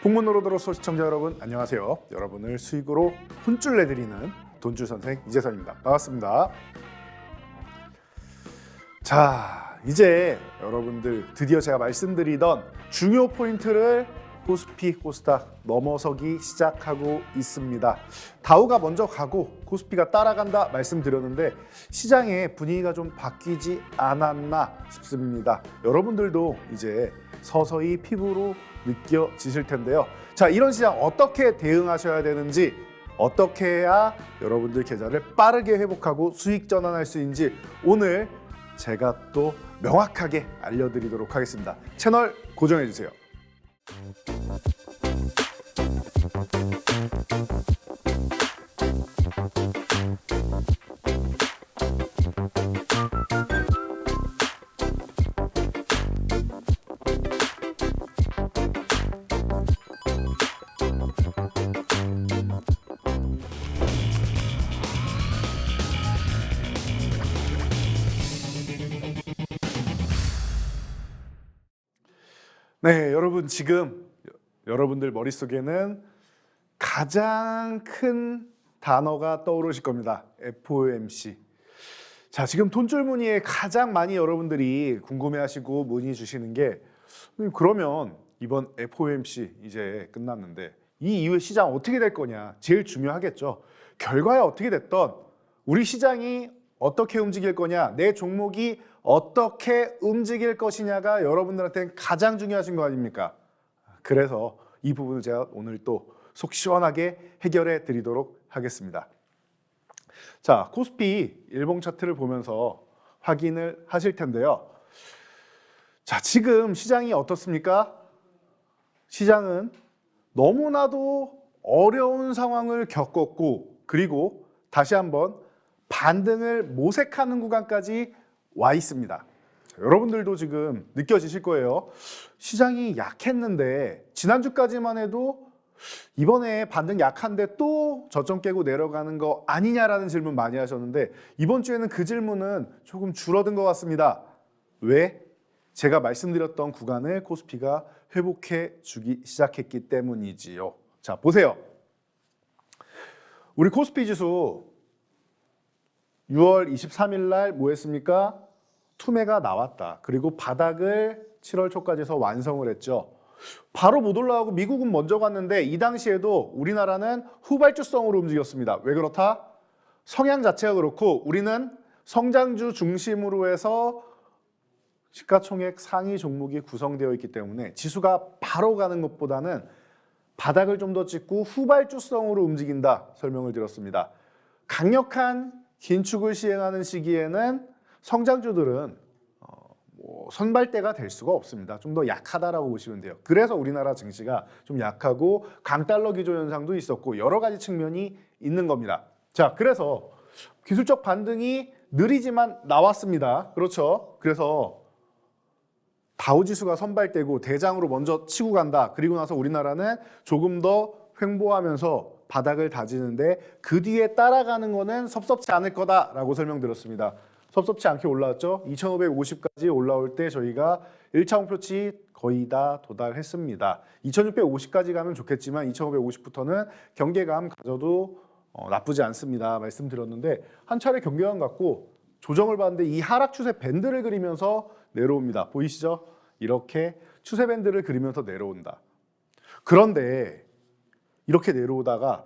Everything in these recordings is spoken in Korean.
풍문으로 들어서 시청자 여러분 안녕하세요. 여러분을 수익으로 혼쭐 내드리는 돈줄 선생 이재선입니다. 반갑습니다. 자, 이제 여러분들 드디어 제가 말씀드리던 중요 포인트를 코스피, 코스닥 넘어서기 시작하고 있습니다. 다우가 먼저 가고 코스피가 따라간다 말씀드렸는데 시장의 분위기가 좀 바뀌지 않았나 싶습니다. 여러분들도 이제 서서히 피부로 느껴지실 텐데요. 자, 이런 시장 어떻게 대응하셔야 되는지, 어떻게 해야 여러분들 계좌를 빠르게 회복하고 수익 전환할 수 있는지 오늘 제가 또 명확하게 알려드리도록 하겠습니다. 채널 고정해 주세요. 네, 여러분 지금 여러분들 머릿속에는 가장 큰 단어가 떠오르실 겁니다. FOMC. 자, 지금 돈줄 문의에 가장 많이 여러분들이 궁금해하시고 문의 주시는 게 그러면 이번 FOMC 이제 끝났는데 이 이후에 시장 어떻게 될 거냐 제일 중요하겠죠. 결과야 어떻게 됐던 우리 시장이 어떻게 움직일 거냐, 내 종목이 어떻게 움직일 것이냐가 여러분들한테는 가장 중요하신 거 아닙니까? 그래서 이 부분을 제가 오늘 또 속 시원하게 해결해 드리도록 하겠습니다. 자, 코스피 일봉 차트를 보면서 확인을 하실 텐데요. 자, 지금 시장이 어떻습니까? 시장은 너무나도 어려운 상황을 겪었고, 그리고 다시 한번 반등을 모색하는 구간까지 와 있습니다. 자, 여러분들도 지금 느껴지실 거예요. 시장이 약했는데 지난주까지만 해도 이번에 반등 약한데 또 저점 깨고 내려가는 거 아니냐라는 질문 많이 하셨는데 이번 주에는 그 질문은 조금 줄어든 것 같습니다. 왜? 제가 말씀드렸던 구간을 코스피가 회복해 주기 시작했기 때문이지요. 자, 보세요. 우리 코스피 지수 6월 23일 날 뭐 했습니까? 투매가 나왔다. 그리고 바닥을 7월 초까지 해서 완성을 했죠. 바로 못 올라가고 미국은 먼저 갔는데 이 당시에도 우리나라는 후발주성으로 움직였습니다. 왜 그렇다? 성향 자체가 그렇고 우리는 성장주 중심으로 해서 시가총액 상위 종목이 구성되어 있기 때문에 지수가 바로 가는 것보다는 바닥을 좀 더 찍고 후발주성으로 움직인다 설명을 드렸습니다. 강력한 긴축을 시행하는 시기에는 성장주들은 선발대가 될 수가 없습니다. 좀 더 약하다라고 보시면 돼요. 그래서 우리나라 증시가 좀 약하고 강달러 기조 현상도 있었고 여러 가지 측면이 있는 겁니다. 자, 그래서 기술적 반등이 느리지만 나왔습니다. 그렇죠? 그래서 다우지수가 선발대고 대장으로 먼저 치고 간다. 그리고 나서 우리나라는 조금 더 횡보하면서 바닥을 다지는데 그 뒤에 따라가는 거는 섭섭치 않을 거다라고 설명드렸습니다. 섭섭치 않게 올라왔죠. 2550까지 올라올 때 저희가 1차 목표치 거의 다 도달했습니다. 2650까지 가면 좋겠지만 2550부터는 경계감 가져도 나쁘지 않습니다. 말씀드렸는데 한 차례 경계감 갖고 조정을 받는데 이 하락 추세 밴드를 그리면서 내려옵니다. 보이시죠? 이렇게 추세 밴드를 그리면서 내려온다. 그런데 이렇게 내려오다가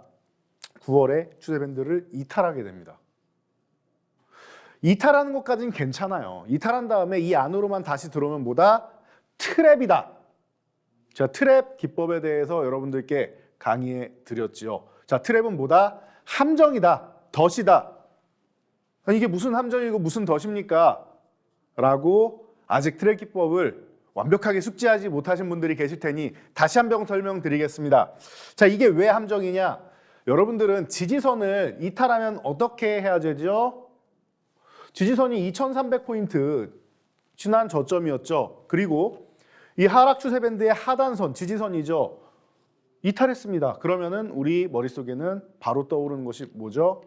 9월에 추세 밴드를 이탈하게 됩니다. 이탈하는 것까지는 괜찮아요. 이탈한 다음에 이 안으로만 다시 들어오면 뭐다? 트랩이다. 제가 트랩 기법에 대해서 여러분들께 강의해 드렸지요. 자, 트랩은 뭐다? 함정이다. 덫이다. 아니, 이게 무슨 함정이고 무슨 덫입니까? 라고 아직 트랩 기법을 완벽하게 숙지하지 못하신 분들이 계실 테니 다시 한번 설명드리겠습니다. 자, 이게 왜 함정이냐? 여러분들은 지지선을 이탈하면 어떻게 해야 되죠? 지지선이 2300포인트 지난 저점이었죠. 그리고 이 하락 추세 밴드의 하단선 지지선이죠. 이탈했습니다. 그러면은 우리 머릿속에는 바로 떠오르는 것이 뭐죠?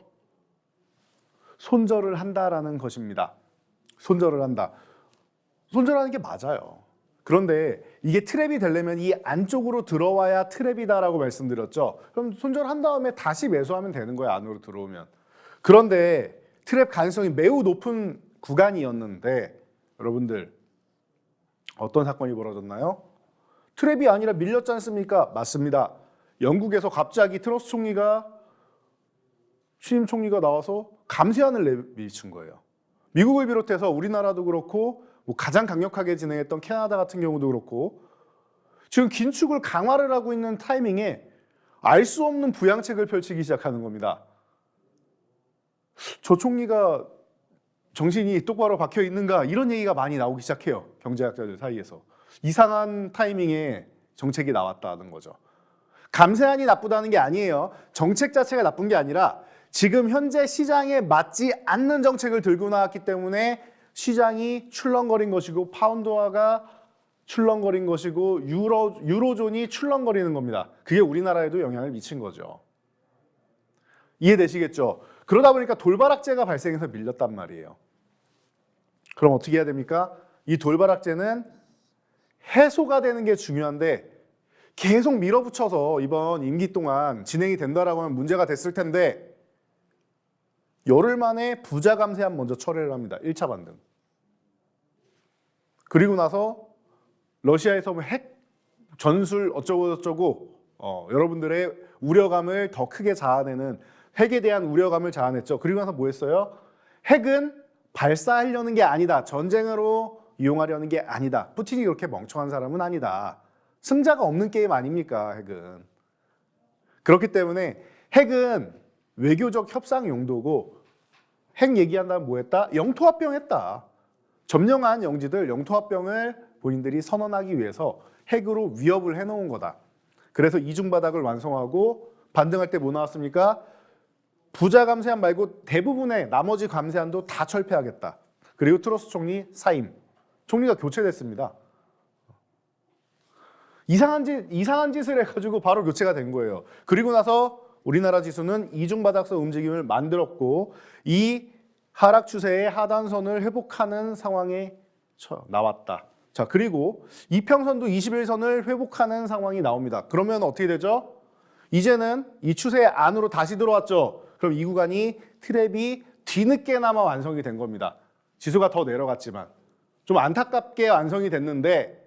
손절을 한다라는 것입니다. 손절을 한다. 손절하는 게 맞아요. 그런데 이게 트랩이 되려면 이 안쪽으로 들어와야 트랩이다라고 말씀드렸죠. 그럼 손절한 다음에 다시 매수하면 되는 거예요, 안으로 들어오면. 그런데 트랩 가능성이 매우 높은 구간이었는데 여러분들 어떤 사건이 벌어졌나요? 트랩이 아니라 밀렸지 않습니까? 맞습니다. 영국에서 갑자기 트러스 총리가 취임 총리가 나와서 감세안을 내미친 거예요. 미국을 비롯해서 우리나라도 그렇고 뭐 가장 강력하게 진행했던 캐나다 같은 경우도 그렇고 지금 긴축을 강화를 하고 있는 타이밍에 알 수 없는 부양책을 펼치기 시작하는 겁니다. 저 총리가 정신이 똑바로 박혀 있는가 이런 얘기가 많이 나오기 시작해요. 경제학자들 사이에서. 이상한 타이밍에 정책이 나왔다는 거죠. 감세안이 나쁘다는 게 아니에요. 정책 자체가 나쁜 게 아니라 지금 현재 시장에 맞지 않는 정책을 들고 나왔기 때문에 시장이 출렁거린 것이고 파운드화가 출렁거린 것이고 유로존이 출렁거리는 겁니다. 그게 우리나라에도 영향을 미친 거죠. 이해되시겠죠? 그러다 보니까 돌발악재가 발생해서 밀렸단 말이에요. 그럼 어떻게 해야 됩니까? 이 돌발악재는 해소가 되는 게 중요한데 계속 밀어붙여서 이번 임기 동안 진행이 된다라고 하면 문제가 됐을 텐데 열흘 만에 부자 감세안 먼저 철회를 합니다. 1차 반등. 그리고 나서 러시아에서 핵 전술 어쩌고 여러분들의 우려감을 더 크게 자아내는 핵에 대한 우려감을 자아냈죠. 그리고 나서 뭐 했어요? 핵은 발사하려는 게 아니다. 전쟁으로 이용하려는 게 아니다. 푸틴이 그렇게 멍청한 사람은 아니다. 승자가 없는 게임 아닙니까, 핵은. 그렇기 때문에 핵은 외교적 협상 용도고 핵 얘기한다면 뭐 했다? 영토합병 했다. 점령한 영지들 영토합병을 본인들이 선언하기 위해서 핵으로 위협을 해놓은 거다. 그래서 이중바닥을 완성하고 반등할 때 뭐 나왔습니까? 부자 감세안 말고 대부분의 나머지 감세안도 다 철폐하겠다. 그리고 트러스 총리 사임. 총리가 교체됐습니다. 이상한 짓을 해가지고 바로 교체가 된 거예요. 그리고 나서 우리나라 지수는 이중바닥성 움직임을 만들었고 이 하락 추세의 하단선을 회복하는 상황에 나왔다. 자, 그리고 이평선도 21선을 회복하는 상황이 나옵니다. 그러면 어떻게 되죠? 이제는 이 추세 안으로 다시 들어왔죠. 그럼 이 구간이 트랩이 뒤늦게나마 완성이 된 겁니다. 지수가 더 내려갔지만 좀 안타깝게 완성이 됐는데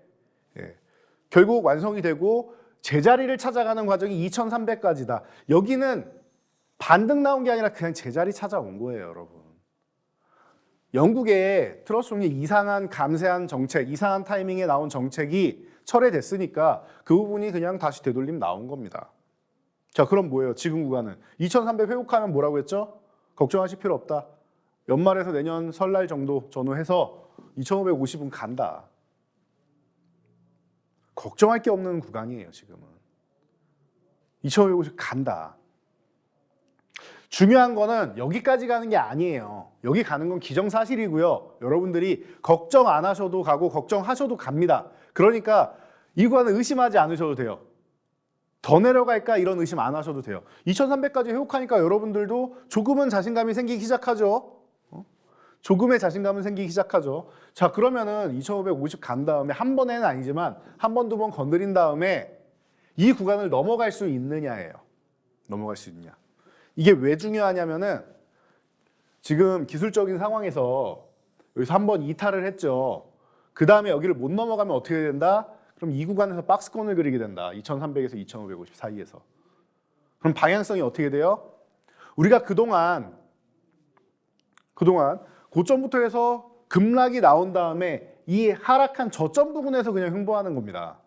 결국 완성이 되고 제자리를 찾아가는 과정이 2300까지다. 여기는 반등 나온 게 아니라 그냥 제자리 찾아온 거예요, 여러분. 영국의 트러스 총리 이상한 감세한 정책, 이상한 타이밍에 나온 정책이 철회됐으니까 그 부분이 그냥 다시 되돌림 나온 겁니다. 자, 그럼 뭐예요? 지금 구간은 2300 회복하면 뭐라고 했죠? 걱정하실 필요 없다. 연말에서 내년 설날 정도 전후해서 2550은 간다. 걱정할 게 없는 구간이에요, 지금은. 2550 간다. 중요한 거는 여기까지 가는 게 아니에요. 여기 가는 건 기정사실이고요. 여러분들이 걱정 안 하셔도 가고 걱정하셔도 갑니다. 그러니까 이 구간은 의심하지 않으셔도 돼요. 더 내려갈까 이런 의심 안 하셔도 돼요. 2300까지 회복하니까 여러분들도 조금은 자신감이 생기기 시작하죠. 조금의 자신감은 생기기 시작하죠. 자, 그러면은 2550 간 다음에 한 번에는 아니지만 한 번, 두 번 건드린 다음에 이 구간을 넘어갈 수 있느냐예요. 넘어갈 수 있느냐. 이게 왜 중요하냐면은 지금 기술적인 상황에서 여기서 한 번 이탈을 했죠. 그 다음에 여기를 못 넘어가면 어떻게 된다? 그럼 이 구간에서 박스권을 그리게 된다. 2300에서 2550 사이에서. 그럼 방향성이 어떻게 돼요? 우리가 그동안 고점부터 해서 급락이 나온 다음에 이 하락한 저점 부근에서 그냥 횡보하는 겁니다.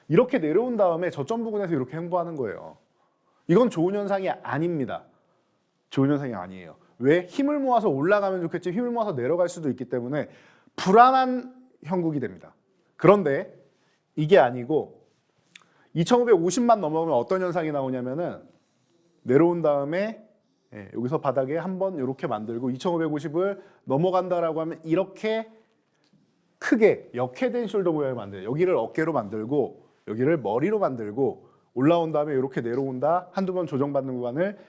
이렇게 내려온 다음에 저점 부근에서 이렇게 횡보하는 거예요. 이건 좋은 현상이 아닙니다. 좋은 현상이 아니에요. 왜? 힘을 모아서 올라가면 좋겠지 힘을 모아서 내려갈 수도 있기 때문에 불안한 형국이 됩니다. 그런데 이게 아니고 2550만 넘어가면 어떤 현상이 나오냐면은 내려온 다음에 여기서 바닥에 한번 이렇게 만들고 2550을 넘어간다라고 하면 이렇게 크게 역회된 숄더 모양을 만들어요. 여기를 어깨로 만들고 여기를 머리로 만들고 올라온 다음에 이렇게 내려온다. 한두 번 조정받는 구간을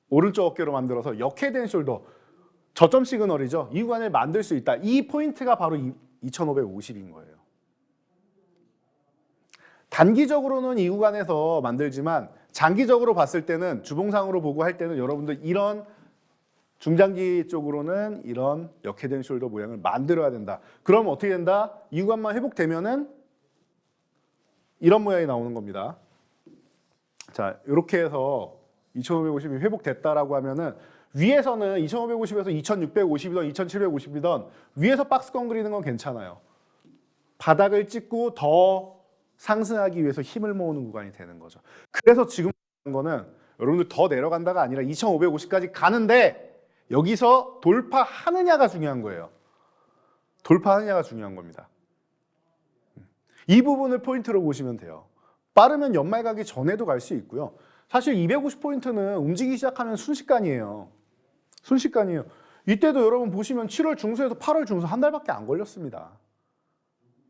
오른쪽 어깨로 만들어서 역회된 숄더 저점 시그널이죠. 이 구간을 만들 수 있다. 이 포인트가 바로 2550인 거예요. 단기적으로는 이 구간에서 만들지만 장기적으로 봤을 때는 주봉상으로 보고 할 때는 여러분들 이런 중장기 쪽으로는 이런 역헤드 앤 숄더 모양을 만들어야 된다. 그럼 어떻게 된다? 이 구간만 회복되면은 이런 모양이 나오는 겁니다. 자, 이렇게 해서 2550이 회복됐다라고 하면은 위에서는 2550에서 2650이던 2750이던 위에서 박스권 그리는 건 괜찮아요. 바닥을 찍고 더 상승하기 위해서 힘을 모으는 구간이 되는 거죠. 그래서 지금 거는 여러분들 더 내려간다가 아니라 2550까지 가는데 여기서 돌파하느냐가 중요한 거예요. 돌파하느냐가 중요한 겁니다. 이 부분을 포인트로 보시면 돼요. 빠르면 연말 가기 전에도 갈 수 있고요. 사실 250포인트는 움직이기 시작하면 순식간이에요. 순식간이에요. 이때도 여러분 보시면 7월 중순에서 8월 중순 한 달밖에 안 걸렸습니다.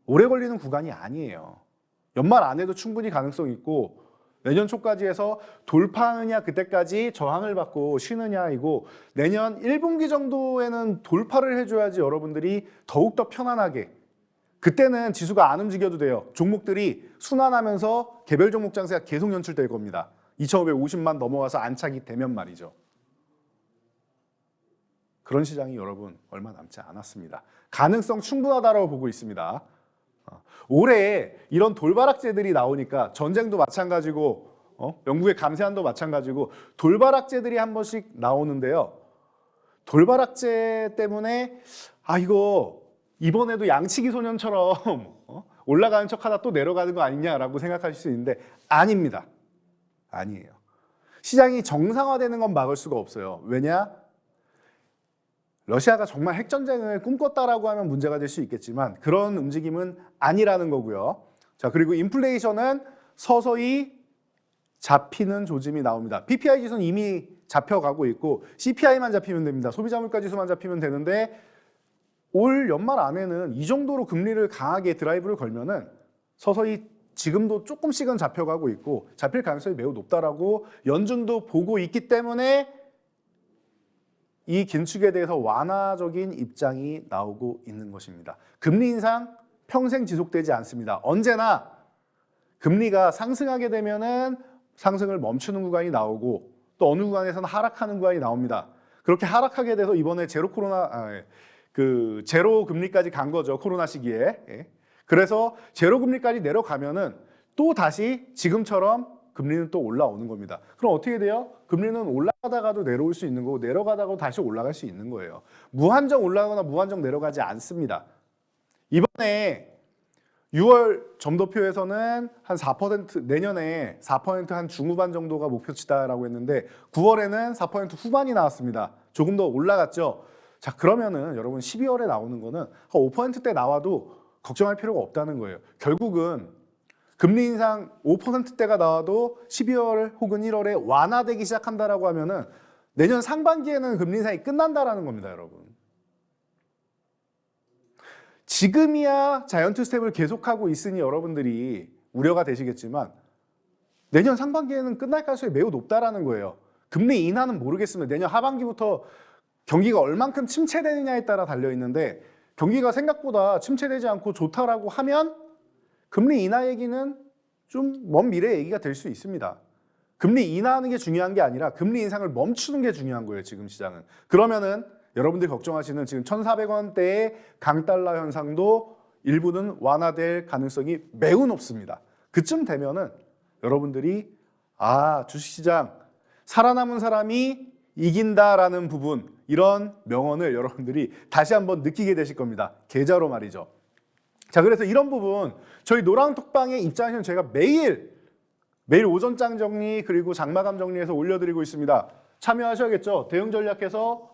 오래 걸리는 구간이 아니에요. 연말 안에도 충분히 가능성 있고 내년 초까지 해서 돌파하느냐 그때까지 저항을 받고 쉬느냐이고 내년 1분기 정도에는 돌파를 해줘야지 여러분들이 더욱더 편안하게 그때는 지수가 안 움직여도 돼요. 종목들이 순환하면서 개별 종목 장세가 계속 연출될 겁니다. 2550만 넘어가서 안착이 되면 말이죠. 그런 시장이 여러분 얼마 남지 않았습니다. 가능성 충분하다고 보고 있습니다. 올해 이런 돌바락제들이 나오니까 전쟁도 마찬가지고 영국의 감세안도 마찬가지고 돌바락제들이 한 번씩 나오는데요. 돌바락제 때문에 이거 이번에도 양치기 소년처럼 올라가는 척하다 또 내려가는 거 아니냐라고 생각하실 수 있는데 아닙니다. 아니에요. 시장이 정상화되는 건 막을 수가 없어요. 왜냐? 러시아가 정말 핵전쟁을 꿈꿨다라고 하면 문제가 될 수 있겠지만 그런 움직임은 아니라는 거고요. 자, 그리고 인플레이션은 서서히 잡히는 조짐이 나옵니다. PPI 지수는 이미 잡혀가고 있고 CPI만 잡히면 됩니다. 소비자 물가 지수만 잡히면 되는데 올 연말 안에는 이 정도로 금리를 강하게 드라이브를 걸면은 서서히 지금도 조금씩은 잡혀가고 있고 잡힐 가능성이 매우 높다라고 연준도 보고 있기 때문에 이 긴축에 대해서 완화적인 입장이 나오고 있는 것입니다. 금리 인상 평생 지속되지 않습니다. 언제나 금리가 상승하게 되면은 상승을 멈추는 구간이 나오고 또 어느 구간에서는 하락하는 구간이 나옵니다. 그렇게 하락하게 돼서 이번에 제로 금리까지 간 거죠. 코로나 시기에. 그래서 제로 금리까지 내려가면은 또 다시 지금처럼 금리는 또 올라오는 겁니다. 그럼 어떻게 돼요? 금리는 올라가다가도 내려올 수 있는 거고 내려가다가도 다시 올라갈 수 있는 거예요. 무한정 올라가거나 무한정 내려가지 않습니다. 이번에 6월 점도표에서는 한 4% 내년에 4%한 중후반 정도가 목표치다라고 했는데 9월에는 4% 후반이 나왔습니다. 조금 더 올라갔죠. 자, 그러면은 여러분 12월에 나오는 거는 한 5%대 나와도 걱정할 필요가 없다는 거예요. 결국은 금리 인상 5%대가 나와도 12월 혹은 1월에 완화되기 시작한다라고 하면은 내년 상반기에는 금리 인상이 끝난다라는 겁니다, 여러분. 지금이야 자이언트 스텝을 계속하고 있으니 여러분들이 우려가 되시겠지만 내년 상반기에는 끝날 가능성이 매우 높다라는 거예요. 금리 인하는 모르겠으면 내년 하반기부터 경기가 얼만큼 침체되느냐에 따라 달려 있는데 경기가 생각보다 침체되지 않고 좋다라고 하면 금리 인하 얘기는 좀 먼 미래 얘기가 될 수 있습니다. 금리 인하하는 게 중요한 게 아니라 금리 인상을 멈추는 게 중요한 거예요, 지금 시장은. 그러면은 여러분들이 걱정하시는 지금 1,400원대의 강달러 현상도 일부는 완화될 가능성이 매우 높습니다. 그쯤 되면은 여러분들이 주식시장 살아남은 사람이 이긴다라는 부분, 이런 명언을 여러분들이 다시 한번 느끼게 되실 겁니다. 계좌로 말이죠. 자, 그래서 이런 부분 저희 노랑톡방에 입장하시면 제가 매일 오전장 정리 그리고 장마감 정리해서 올려드리고 있습니다. 참여하셔야겠죠. 대응 전략해서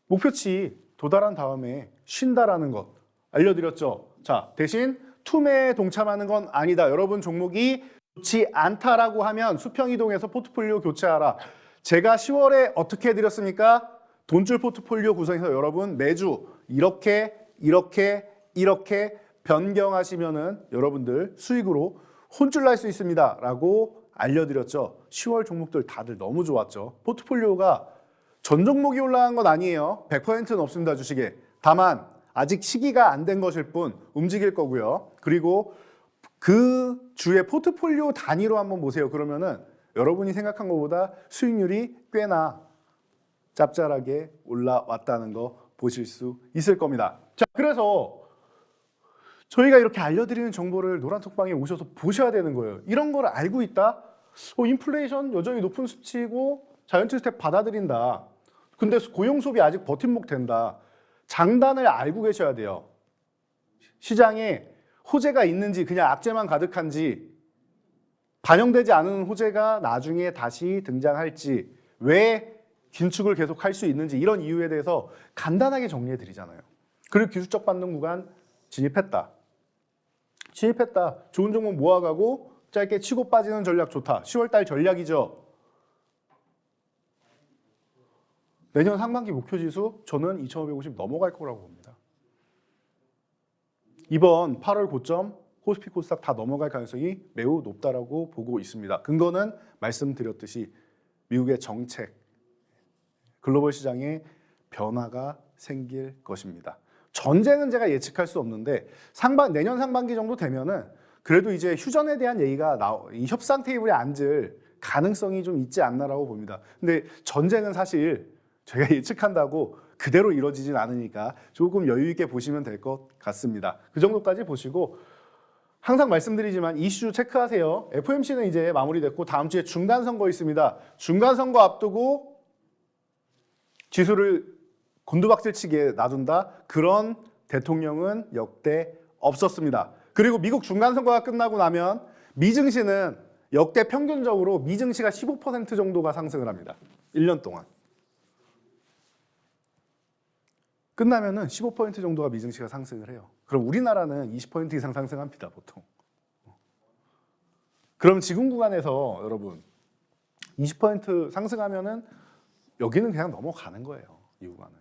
목표치 도달한 다음에 쉰다라는 것 알려드렸죠. 자, 대신 투매에 동참하는 건 아니다. 여러분 종목이 좋지 않다라고 하면 수평 이동해서 포트폴리오 교체하라. 제가 10월에 어떻게 해드렸습니까? 돈줄 포트폴리오 구성해서 여러분 매주 이렇게 변경하시면은 여러분들 수익으로 혼쭐 날 수 있습니다 라고 알려드렸죠. 10월 종목들 다들 너무 좋았죠. 포트폴리오가 전 종목이 올라간 건 아니에요. 100%는 없습니다, 주식에. 다만 아직 시기가 안 된 것일 뿐 움직일 거고요. 그리고 그 주의 포트폴리오 단위로 한번 보세요. 그러면은 여러분이 생각한 것보다 수익률이 꽤나 짭짤하게 올라왔다는 거 보실 수 있을 겁니다. 자, 그래서 저희가 이렇게 알려드리는 정보를 노란톡방에 오셔서 보셔야 되는 거예요. 이런 걸 알고 있다? 인플레이션 여전히 높은 수치고 자이언트 스텝 받아들인다. 근데 고용 소비 아직 버팀목 된다. 장단을 알고 계셔야 돼요. 시장에 호재가 있는지 그냥 악재만 가득한지 반영되지 않은 호재가 나중에 다시 등장할지 왜 긴축을 계속 할 수 있는지 이런 이유에 대해서 간단하게 정리해 드리잖아요. 그리고 기술적 반등 구간 진입했다. 좋은 종목 모아가고 짧게 치고 빠지는 전략 좋다. 10월달 전략이죠. 내년 상반기 목표지수 저는 2550 넘어갈 거라고 봅니다. 이번 8월 고점 코스피 코스닥 다 넘어갈 가능성이 매우 높다라고 보고 있습니다. 근거는 말씀드렸듯이 미국의 정책, 글로벌 시장에 변화가 생길 것입니다. 전쟁은 제가 예측할 수 없는데 내년 상반기 정도 되면은 그래도 이제 휴전에 대한 얘기가 이 협상 테이블에 앉을 가능성이 좀 있지 않나라고 봅니다. 근데 전쟁은 사실 제가 예측한다고 그대로 이루어지진 않으니까 조금 여유 있게 보시면 될 것 같습니다. 그 정도까지 보시고 항상 말씀드리지만 이슈 체크하세요. FOMC는 이제 마무리됐고 다음 주에 중간 선거 있습니다. 중간 선거 앞두고 지수를 곤두박질치게 놔둔다. 그런 대통령은 역대 없었습니다. 그리고 미국 중간 선거가 끝나고 나면 미증시는 역대 평균적으로 미증시가 15% 정도가 상승을 합니다. 1년 동안. 끝나면은 15% 정도가 미증시가 상승을 해요. 그럼 우리나라는 20% 이상 상승합니다, 보통. 그럼 지금 구간에서 여러분 20% 상승하면은 여기는 그냥 넘어가는 거예요, 이 구간은.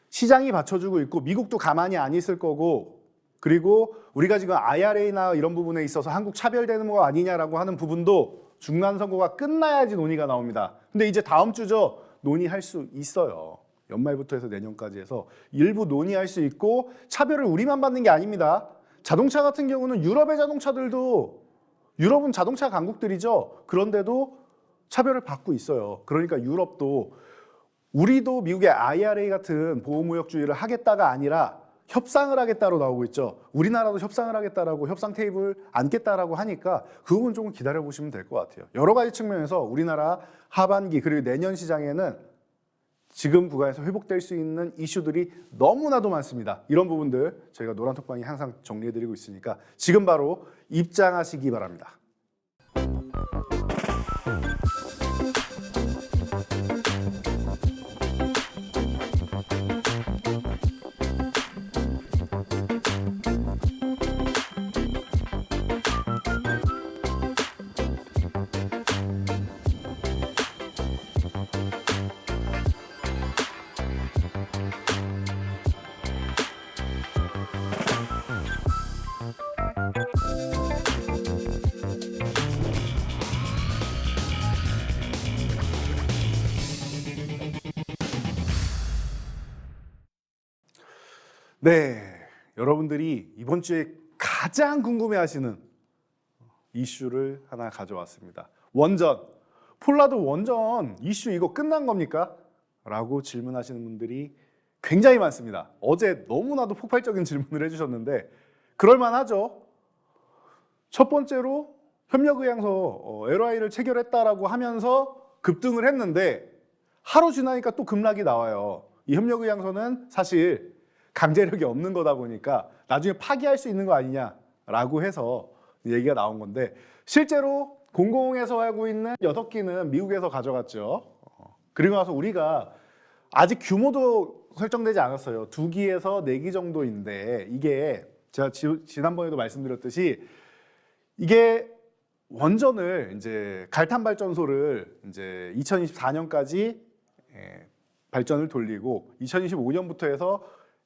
시장이 받쳐주고 있고 미국도 가만히 안 있을 거고 그리고 우리가 지금 IRA나 이런 부분에 있어서 한국 차별되는 거 아니냐라고 하는 부분도 중간 선거가 끝나야지 논의가 나옵니다. 근데 이제 다음 주죠. 논의할 수 있어요. 연말부터 해서 내년까지 해서 일부 논의할 수 있고 차별을 우리만 받는 게 아닙니다. 자동차 같은 경우는 유럽의 자동차들도 유럽은 자동차 강국들이죠. 그런데도 차별을 받고 있어요. 그러니까 유럽도 우리도 미국의 IRA 같은 보호무역주의를 하겠다가 아니라 협상을 하겠다로 나오고 있죠. 우리나라도 협상을 하겠다라고 협상 테이블 앉겠다라고 하니까 그 부분 조금 기다려보시면 될 것 같아요. 여러 가지 측면에서 우리나라 하반기 그리고 내년 시장에는 지금 구간에서 회복될 수 있는 이슈들이 너무나도 많습니다. 이런 부분들 저희가 노란톡방이 항상 정리해드리고 있으니까 지금 바로 입장하시기 바랍니다. 네, 여러분들이 이번 주에 가장 궁금해하시는 이슈를 하나 가져왔습니다. 원전, 폴라드 원전 이슈 이거 끝난 겁니까? 라고 질문하시는 분들이 굉장히 많습니다. 어제 너무나도 폭발적인 질문을 해주셨는데 그럴만하죠. 첫 번째로 협력의향서 LOI를 체결했다라고 하면서 급등을 했는데 하루 지나니까 또 급락이 나와요. 이 협력의향서는 사실 강제력이 없는 거다 보니까 나중에 파기할 수 있는 거 아니냐라고 해서 얘기가 나온 건데 실제로 공공에서 하고 있는 6기는 미국에서 가져갔죠. 그리고 나서 우리가 아직 규모도 설정되지 않았어요. 2기에서 4기 정도인데 이게 제가 지난번에도 말씀드렸듯이 이게 원전을 이제 갈탄 발전소를 이제 2024년까지 발전을 돌리고 2025년부터 해서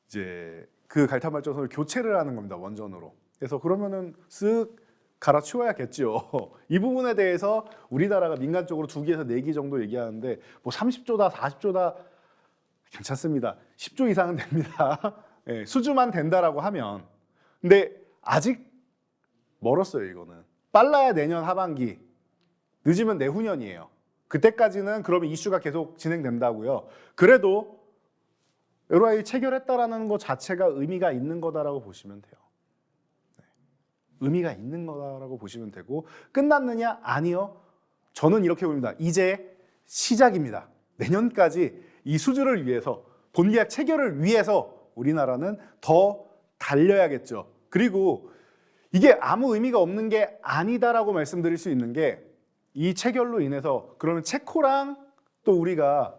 이제 그 갈탄 발전소를 교체를 하는 겁니다. 원전으로. 그래서 그러면은 쓱 갈아치워야겠죠. 이 부분에 대해서 우리나라가 민간적으로 2기에서 4기 정도 얘기하는데 뭐 30조다 40조다 괜찮습니다. 10조 이상은 됩니다. 네, 수주만 된다라고 하면. 근데 아직 멀었어요. 이거는 빨라야 내년 하반기, 늦으면 내후년이에요. 그때까지는 그러면 이슈가 계속 진행된다고요. 그래도 LOI 체결했다라는 것 자체가 의미가 있는 거다라고 보시면 돼요. 의미가 있는 거다라고 보시면 되고, 끝났느냐? 아니요. 저는 이렇게 봅니다. 이제 시작입니다. 내년까지 이 수주를 위해서, 본계약 체결을 위해서 우리나라는 더 달려야겠죠. 그리고 이게 아무 의미가 없는 게 아니다라고 말씀드릴 수 있는 게, 이 체결로 인해서 그러면 체코랑 또 우리가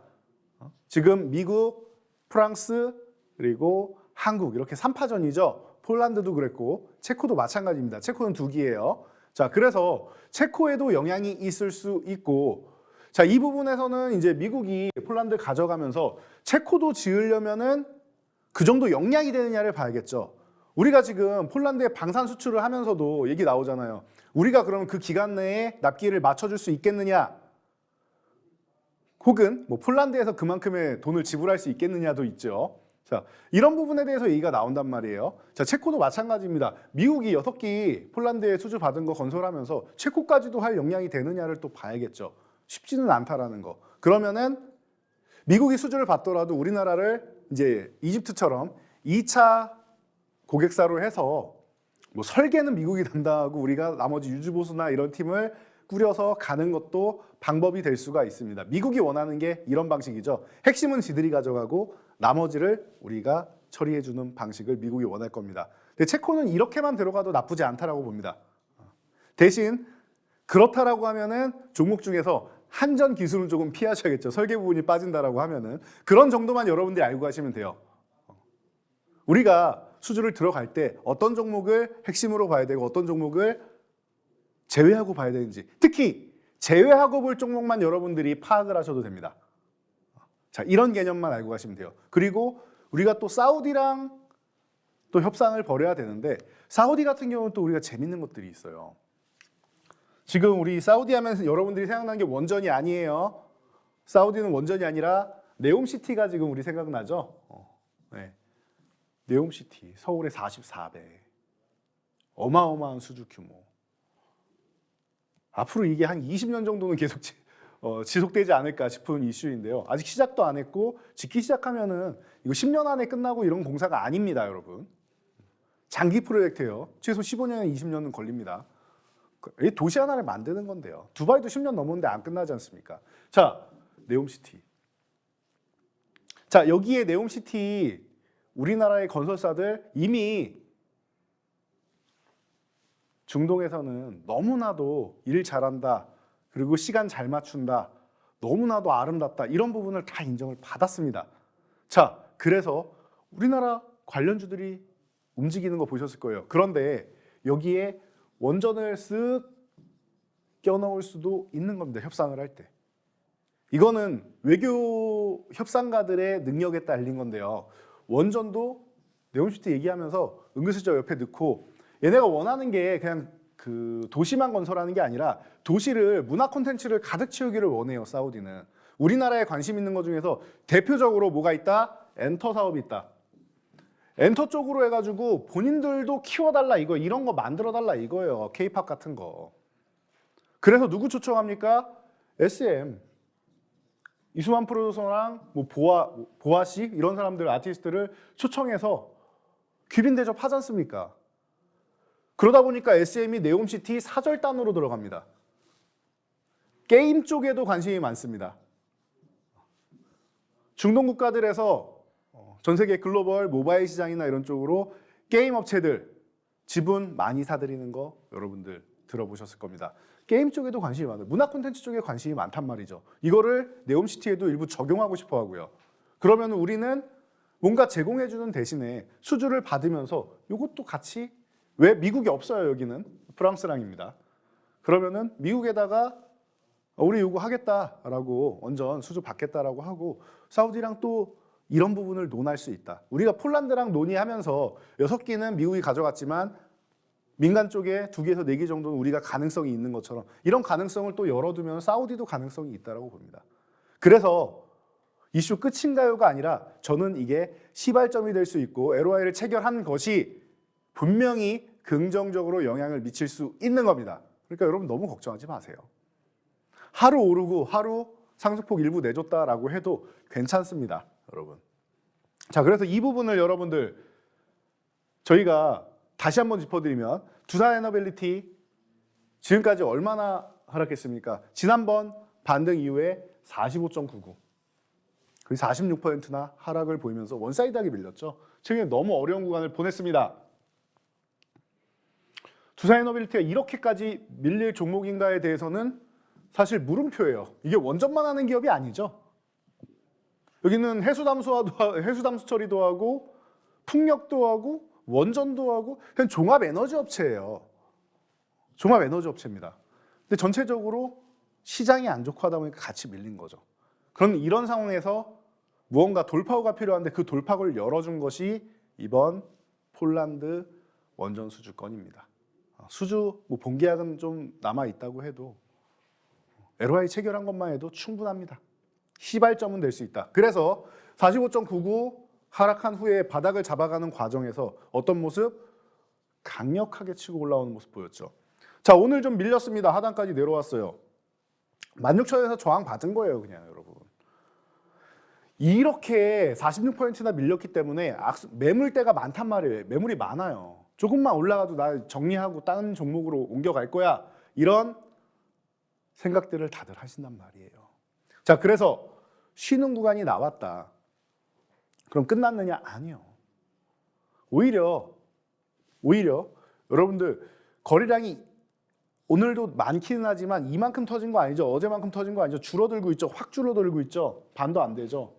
지금 미국, 프랑스, 그리고 한국 이렇게 3파전이죠. 폴란드도 그랬고 체코도 마찬가지입니다. 체코는 2기예요. 자, 그래서 체코에도 영향이 있을 수 있고, 자, 이 부분에서는 이제 미국이 폴란드 가져가면서 체코도 지으려면은 그 정도 역량이 되느냐를 봐야겠죠. 우리가 지금 폴란드에 방산 수출을 하면서도 얘기 나오잖아요. 우리가 그러면 그 기간 내에 납기를 맞춰줄 수 있겠느냐, 혹은 뭐 폴란드에서 그만큼의 돈을 지불할 수 있겠느냐도 있죠. 자, 이런 부분에 대해서 얘기가 나온단 말이에요. 자, 체코도 마찬가지입니다. 미국이 6기 폴란드에 수주 받은 거 건설하면서 체코까지도 할 역량이 되느냐를 또 봐야겠죠. 쉽지는 않다라는 거. 그러면은 미국이 수주를 받더라도 우리나라를 이제 이집트처럼 2차 고객사로 해서 뭐 설계는 미국이 담당하고 우리가 나머지 유주보수나 이런 팀을 꾸려서 가는 것도 방법이 될 수가 있습니다. 미국이 원하는 게 이런 방식이죠. 핵심은 지들이 가져가고 나머지를 우리가 처리해주는 방식을 미국이 원할 겁니다. 근데 체코는 이렇게만 들어가도 나쁘지 않다라고 봅니다. 대신 그렇다라고 하면은 종목 중에서 한전 기술은 조금 피하셔야겠죠. 설계 부분이 빠진다라고 하면은 그런 정도만 여러분들이 알고 가시면 돼요. 우리가 수주를 들어갈 때 어떤 종목을 핵심으로 봐야 되고 어떤 종목을 제외하고 봐야 되는지, 특히 제외하고 볼 종목만 여러분들이 파악을 하셔도 됩니다. 자, 이런 개념만 알고 가시면 돼요. 그리고 우리가 또 사우디랑 또 협상을 벌여야 되는데, 사우디 같은 경우는 또 우리가 재밌는 것들이 있어요. 지금 우리 사우디 하면서 여러분들이 생각나는 게 원전이 아니에요. 사우디는 원전이 아니라 네옴시티가 지금 우리 생각나죠. 네. 네옴시티, 서울의 44배. 어마어마한 수주 규모. 앞으로 이게 한 20년 정도는 계속 지속되지 않을까 싶은 이슈인데요. 아직 시작도 안 했고, 짓기 시작하면은 이거 10년 안에 끝나고 이런 공사가 아닙니다, 여러분. 장기 프로젝트예요. 최소 15년, 20년은 걸립니다. 이 도시 하나를 만드는 건데요. 두바이도 10년 넘었는데 안 끝나지 않습니까? 자, 네옴시티. 자, 여기에 네옴시티 우리나라의 건설사들 이미 중동에서는 너무나도 일 잘한다, 그리고 시간 잘 맞춘다, 너무나도 아름답다, 이런 부분을 다 인정을 받았습니다. 자, 그래서 우리나라 관련주들이 움직이는 거 보셨을 거예요. 그런데 여기에 원전을 쓱 껴넣을 수도 있는 겁니다. 협상을 할 때. 이거는 외교 협상가들의 능력에 딸린 건데요. 원전도 네옴시티 얘기하면서 은근슬쩍 옆에 넣고, 얘네가 원하는 게 그냥 그 도시만 건설하는 게 아니라 도시를 문화 콘텐츠를 가득 채우기를 원해요. 사우디는. 우리나라에 관심 있는 것 중에서 대표적으로 뭐가 있다? 엔터 사업이 있다. 엔터 쪽으로 해가지고 본인들도 키워달라, 이런 거 만들어달라 이거예요. K-팝 같은 거. 그래서 누구 초청합니까? SM. 이수만 프로듀서랑 뭐 보아 씨 이런 사람들, 아티스트를 초청해서 귀빈 대접하지 않습니까? 그러다 보니까 SM이 네옴시티 사절단으로 들어갑니다. 게임 쪽에도 관심이 많습니다. 중동 국가들에서 전 세계 글로벌 모바일 시장이나 이런 쪽으로 게임 업체들 지분 많이 사들이는 거 여러분들 들어보셨을 겁니다. 게임 쪽에도 관심이 많아요. 문화 콘텐츠 쪽에 관심이 많단 말이죠. 이거를 네옴시티에도 일부 적용하고 싶어 하고요. 그러면 우리는 뭔가 제공해주는 대신에 수주를 받으면서 이것도 같이, 왜 미국이 없어요, 여기는 프랑스랑입니다. 그러면은 미국에다가 우리 요구하겠다라고, 원전 수주 받겠다라고 하고 사우디랑 또 이런 부분을 논할 수 있다. 우리가 폴란드랑 논의하면서 6기는 미국이 가져갔지만 민간 쪽에 2기에서 4기 정도는 우리가 가능성이 있는 것처럼, 이런 가능성을 또 열어두면 사우디도 가능성이 있다고 봅니다. 그래서 이슈 끝인가요가 아니라 저는 이게 시발점이 될 수 있고 LOI를 체결한 것이 분명히 긍정적으로 영향을 미칠 수 있는 겁니다. 그러니까 여러분 너무 걱정하지 마세요. 하루 오르고 하루 상승폭 일부 내줬다라고 해도 괜찮습니다, 여러분. 자, 그래서 이 부분을 여러분들 저희가 다시 한번 짚어드리면 두산에너빌리티 지금까지 얼마나 하락했습니까? 지난번 반등 이후에 45.99 거의 46%나 하락을 보이면서 원사이드하게 밀렸죠. 최근에 너무 어려운 구간을 보냈습니다. 두산에너빌리티가 이렇게까지 밀릴 종목인가에 대해서는 사실 물음표예요. 이게 원전만 하는 기업이 아니죠. 여기는 해수담수 처리도 하고 풍력도 하고 원전도 하고 그냥 종합 에너지 업체예요. 종합 에너지 업체입니다. 근데 전체적으로 시장이 안 좋고 하다 보니까 같이 밀린 거죠. 그럼 이런 상황에서 무언가 돌파구가 필요한데 그 돌파구를 열어준 것이 이번 폴란드 원전 수주 건입니다. 수주 본계약은 좀 남아 있다고 해도 LOI 체결한 것만 해도 충분합니다. 시발점은 될 수 있다. 그래서 45.99 하락한 후에 바닥을 잡아가는 과정에서 어떤 모습? 강력하게 치고 올라오는 모습 보였죠. 자, 오늘 좀 밀렸습니다. 하단까지 내려왔어요. 16,000원에서 저항 받은 거예요, 그냥 여러분. 이렇게 46%나 밀렸기 때문에 매물대가 많단 말이에요. 매물이 많아요. 조금만 올라가도 나 정리하고 다른 종목으로 옮겨갈 거야. 이런 생각들을 다들 하신단 말이에요. 자, 그래서 쉬는 구간이 나왔다. 그럼 끝났느냐? 아니요. 오히려 여러분들 거래량이 오늘도 많기는 하지만 이만큼 터진 거 아니죠. 어제만큼 터진 거 아니죠. 줄어들고 있죠. 확 줄어들고 있죠. 반도 안 되죠.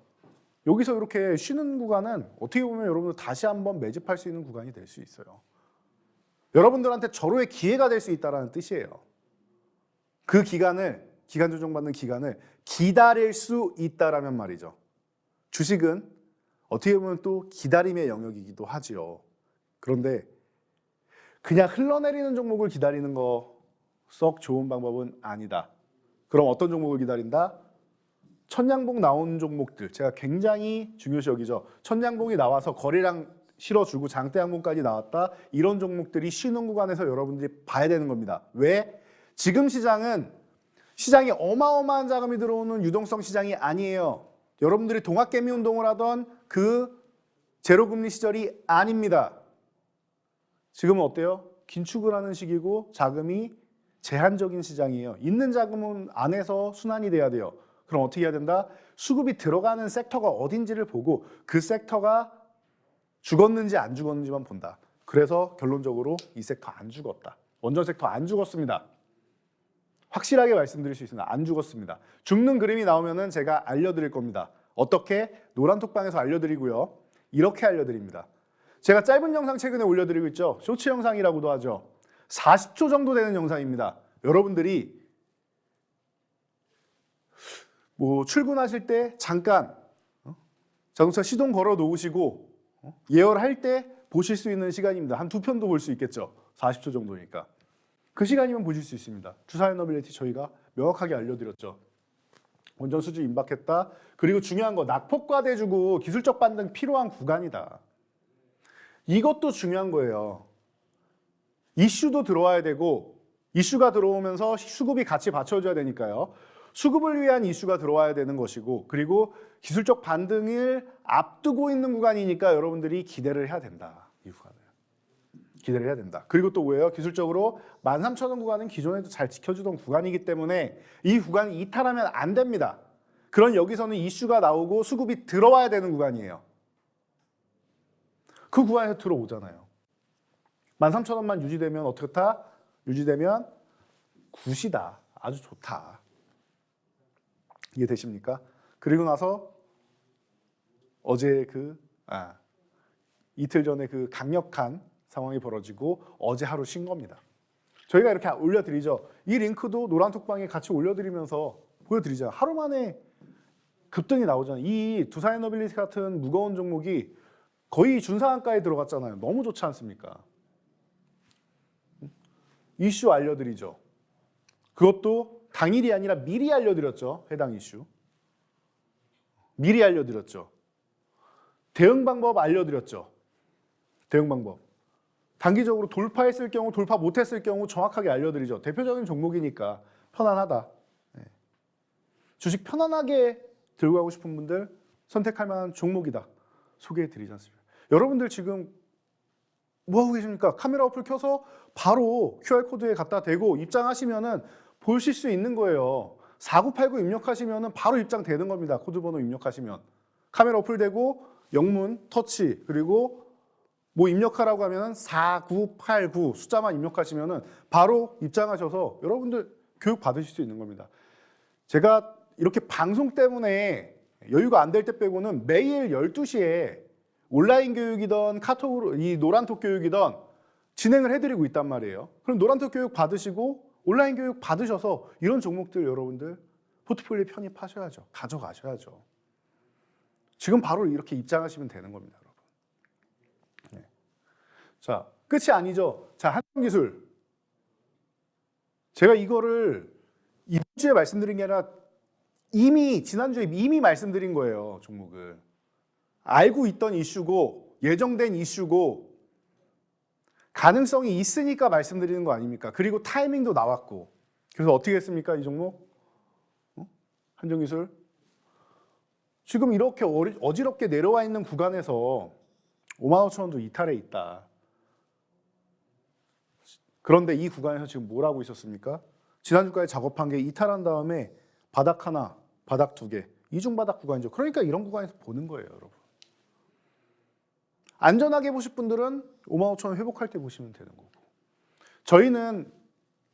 여기서 이렇게 쉬는 구간은 어떻게 보면 여러분들 다시 한번 매집할 수 있는 구간이 될 수 있어요. 여러분들한테 절호의 기회가 될 수 있다는 뜻이에요. 그 기간 조정받는 기간을 기다릴 수 있다라면 말이죠. 주식은 어떻게 보면 또 기다림의 영역이기도 하지요. 그런데 그냥 흘러내리는 종목을 기다리는 거 썩 좋은 방법은 아니다. 그럼 어떤 종목을 기다린다? 천양봉 나온 종목들, 제가 굉장히 중요시 여기죠. 천양봉이 나와서 거래량 실어주고 장대양봉까지 나왔다. 이런 종목들이 쉬는 구간에서 여러분들이 봐야 되는 겁니다. 왜? 지금 시장이 어마어마한 자금이 들어오는 유동성 시장이 아니에요. 여러분들이 동학개미 운동을 하던 그 제로금리 시절이 아닙니다. 지금은 어때요? 긴축을 하는 시기고 자금이 제한적인 시장이에요. 있는 자금은 안에서 순환이 돼야 돼요. 그럼 어떻게 해야 된다? 수급이 들어가는 섹터가 어딘지를 보고 그 섹터가 죽었는지 안 죽었는지만 본다. 그래서 결론적으로 이 섹터 안 죽었다. 원전 섹터 안 죽었습니다. 확실하게 말씀드릴 수 있습니다. 안 죽었습니다. 죽는 그림이 나오면은 제가 알려드릴 겁니다. 어떻게? 노란톡방에서 알려드리고요. 이렇게 알려드립니다. 제가 짧은 영상 최근에 올려드리고 있죠. 쇼츠 영상이라고도 하죠. 40초 정도 되는 영상입니다. 여러분들이 출근하실 때 잠깐 자동차 시동 걸어 놓으시고 예열할 때 보실 수 있는 시간입니다. 한 2편도 볼 수 있겠죠. 40초 정도니까. 그 시간이면 보실 수 있습니다. 두산에너빌리티 저희가 명확하게 알려드렸죠. 원전 수주 임박했다. 그리고 중요한 거 낙폭과대주고 기술적 반등 필요한 구간이다. 이것도 중요한 거예요. 이슈도 들어와야 되고 이슈가 들어오면서 수급이 같이 받쳐줘야 되니까요. 수급을 위한 이슈가 들어와야 되는 것이고 그리고 기술적 반등을 앞두고 있는 구간이니까 여러분들이 기대를 해야 된다. 이 구간을. 기대를 해야 된다. 그리고 또 뭐예요? 기술적으로 13,000원 구간은 기존에도 잘 지켜주던 구간이기 때문에 이 구간이 이탈하면 안 됩니다. 그런 여기서는 이슈가 나오고 수급이 들어와야 되는 구간이에요. 그 구간에서 들어오잖아요. 13,000원만 유지되면 어떻다? 유지되면 굿이다. 아주 좋다. 이해되십니까? 그리고 나서 어제 이틀 전에 그 강력한 상황이 벌어지고 어제 하루 쉰 겁니다. 저희가 이렇게 올려드리죠. 이 링크도 노란톡방에 같이 올려드리면서 보여드리죠. 하루 만에 급등이 나오잖아요. 이 두산에너빌리티 같은 무거운 종목이 거의 준상한가에 들어갔잖아요. 너무 좋지 않습니까? 이슈 알려드리죠. 그것도 당일이 아니라 미리 알려드렸죠. 해당 이슈. 미리 알려드렸죠. 대응 방법 알려드렸죠. 대응 방법. 단기적으로 돌파했을 경우, 돌파 못했을 경우 정확하게 알려드리죠. 대표적인 종목이니까 편안하다. 네. 주식 편안하게 들고 가고 싶은 분들 선택할 만한 종목이다. 소개해드리지 않습니다. 여러분들 지금 뭐 하고 계십니까? 카메라 어플 켜서 바로 QR코드에 갖다 대고 입장하시면은 보실 수 있는 거예요. 4989 입력하시면은 바로 입장되는 겁니다. 코드번호 입력하시면. 카메라 어플 대고 영문, 터치, 그리고 뭐 입력하라고 하면은 4989 숫자만 입력하시면은 바로 입장하셔서 여러분들 교육 받으실 수 있는 겁니다. 제가 이렇게 방송 때문에 여유가 안 될 때 빼고는 매일 12시에 온라인 교육이든 카톡으로 이 노란톡 교육이든 진행을 해드리고 있단 말이에요. 그럼 노란톡 교육 받으시고 온라인 교육 받으셔서 이런 종목들 여러분들 포트폴리오에 편입하셔야죠. 가져가셔야죠. 지금 바로 이렇게 입장하시면 되는 겁니다, 여러분. 네. 자, 끝이 아니죠. 자, 한정기술. 제가 이거를 이번 주에 말씀드린 게 아니라 이미 지난주에 이미 말씀드린 거예요, 종목을. 알고 있던 이슈고 예정된 이슈고 가능성이 있으니까 말씀드리는 거 아닙니까? 그리고 타이밍도 나왔고. 그래서 어떻게 했습니까, 이 종목? 한정기술. 지금 이렇게 어지럽게 내려와 있는 구간에서 55,000원도 이탈해 있다. 그런데 이 구간에서 지금 뭘 하고 있었습니까? 지난주까지 작업한 게 이탈한 다음에 바닥 하나, 바닥 두 개, 이중 바닥 구간이죠. 그러니까 이런 구간에서 보는 거예요, 여러분. 안전하게 보실 분들은 55,000원 회복할 때 보시면 되는 거고. 저희는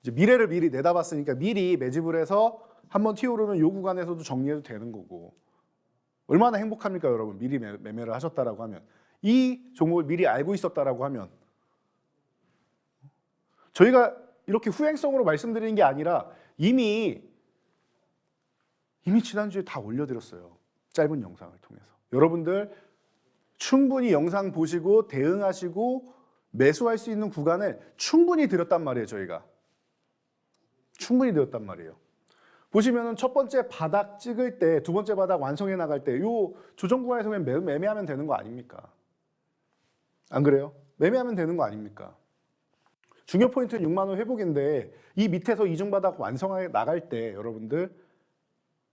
이제 미래를 미리 내다봤으니까 미리 매집을 해서 한번 튀어오르면 이 구간에서도 정리해도 되는 거고. 얼마나 행복합니까, 여러분? 미리 매매를 하셨다라고 하면. 이 종목을 미리 알고 있었다라고 하면. 저희가 이렇게 후행성으로 말씀드리는 게 아니라 이미 지난주에 다 올려드렸어요. 짧은 영상을 통해서. 여러분들 충분히 영상 보시고 대응하시고 매수할 수 있는 구간을 충분히 드렸단 말이에요, 저희가. 충분히 드렸단 말이에요. 보시면은 첫 번째 바닥 찍을 때, 두 번째 바닥 완성해 나갈 때, 요 조정 구간에서 그냥 매매하면 되는 거 아닙니까? 안 그래요? 매매하면 되는 거 아닙니까? 중요 포인트는 6만 원 회복인데 이 밑에서 이중 바닥 완성해 나갈 때 여러분들